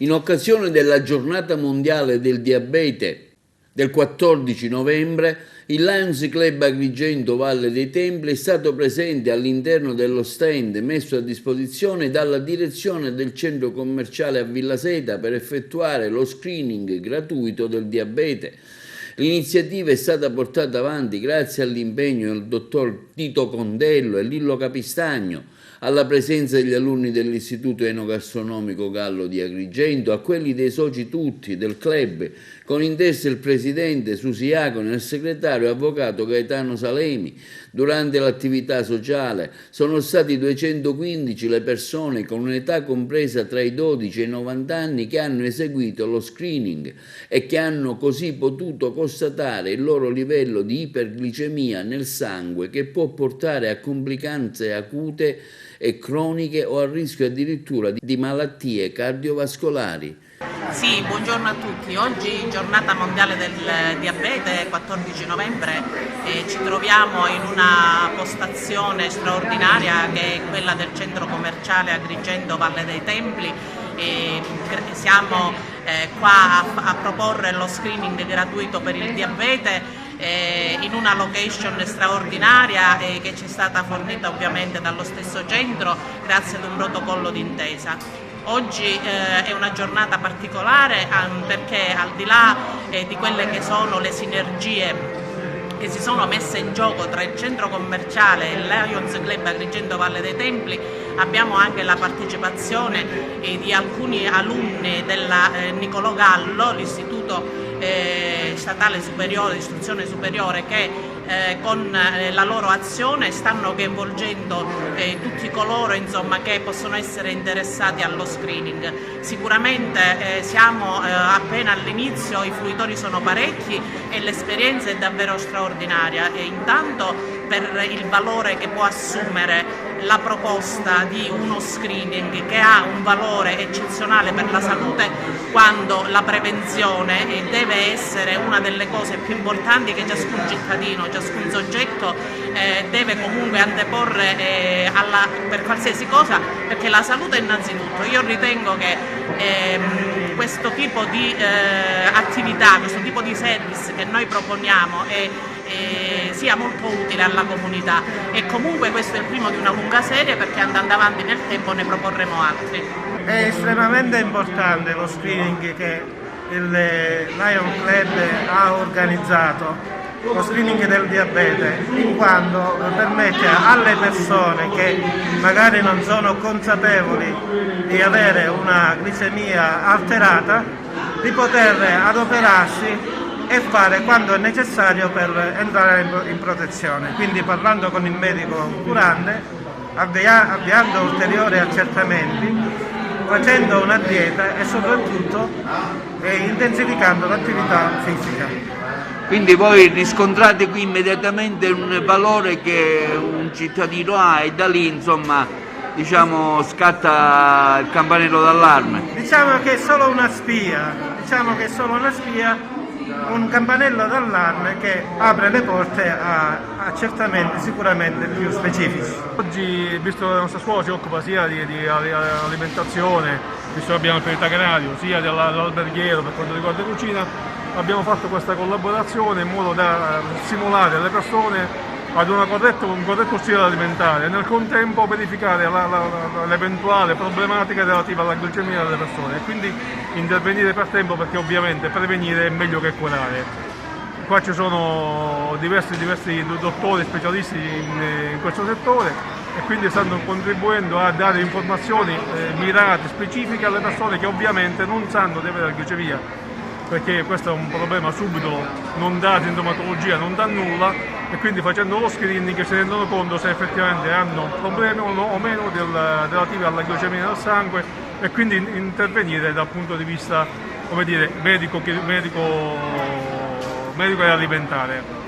In occasione della Giornata Mondiale del Diabete del 14 novembre, il Lions Club Agrigento Valle dei Templi è stato presente all'interno dello stand messo a disposizione dalla direzione del centro commerciale a Villa Seta per effettuare lo screening gratuito del diabete. L'iniziativa è stata portata avanti grazie all'impegno del dottor Tito Condello e Lillo Capistagno, alla presenza degli alunni dell'Istituto Enogastronomico Gallo di Agrigento, a quelli dei soci tutti del club, con in testa il presidente Susi Iaconi e il segretario avvocato Gaetano Salemi. Durante l'attività sociale sono stati 215 le persone con un'età compresa tra i 12 e i 90 anni che hanno eseguito lo screening e che hanno così potuto constatare il loro livello di iperglicemia nel sangue, che può portare a complicanze acute e croniche o a rischio addirittura di malattie cardiovascolari. Sì, buongiorno a tutti. Oggi giornata mondiale del diabete, 14 novembre, ci troviamo in una postazione straordinaria che è quella del centro commerciale Agrigento Valle dei Templi. Siamo qua a proporre lo screening gratuito per il diabete in una location straordinaria che ci è stata fornita ovviamente dallo stesso centro grazie ad un protocollo d'intesa. Oggi è una giornata particolare perché al di là di quelle che sono le sinergie che si sono messe in gioco tra il centro commerciale e il Lions Club Agrigento Valle dei Templi, abbiamo anche la partecipazione di alcuni alunni della Niccolò Gallo, l'istituto statale superiore di istruzione superiore, che con la loro azione stanno coinvolgendo tutti coloro che possono essere interessati allo screening. Sicuramente siamo appena all'inizio, i fruitori sono parecchi e l'esperienza è davvero straordinaria, e intanto per il valore che può assumere la proposta di uno screening che ha un valore eccezionale per la salute, quando la prevenzione deve essere una delle cose più importanti che ciascun cittadino, ciascun soggetto deve comunque anteporre per qualsiasi cosa, perché la salute è innanzitutto. Io ritengo che questo tipo di attività, questo tipo di service che noi proponiamo sia molto utile alla comunità, e comunque questo è il primo di una lunga serie, perché andando avanti nel tempo ne proporremo altri. È estremamente importante lo screening che il Lion Club ha organizzato, lo screening del diabete, in quanto permette alle persone che magari non sono consapevoli di avere una glicemia alterata di poter adoperarsi e fare quando è necessario per entrare in protezione, quindi parlando con il medico curante, avviando ulteriori accertamenti, facendo una dieta e soprattutto intensificando l'attività fisica. Quindi voi riscontrate qui immediatamente un valore che un cittadino ha, e da lì scatta il campanello d'allarme. Diciamo che è solo una spia, un campanello d'allarme che apre le porte a accertamenti sicuramente più specifici. Oggi, visto che la nostra scuola si occupa sia di alimentazione, visto che abbiamo il perito agrario, sia dell'alberghiero per quanto riguarda la cucina, abbiamo fatto questa collaborazione in modo da stimolare le persone ad un corretto stile alimentare e nel contempo verificare l'eventuale problematica relativa alla glicemia delle persone, e quindi intervenire per tempo, perché ovviamente prevenire è meglio che curare. Qua ci sono diversi dottori specialisti in questo settore, e quindi stanno contribuendo a dare informazioni mirate, specifiche alle persone che ovviamente non sanno di avere la glicemia, perché questo è un problema subito, non dà sintomatologia, non dà nulla, e quindi facendo lo screening si rendono conto se effettivamente hanno problemi o meno relativi alla glicemia del sangue, e quindi intervenire dal punto di vista medico e alimentare.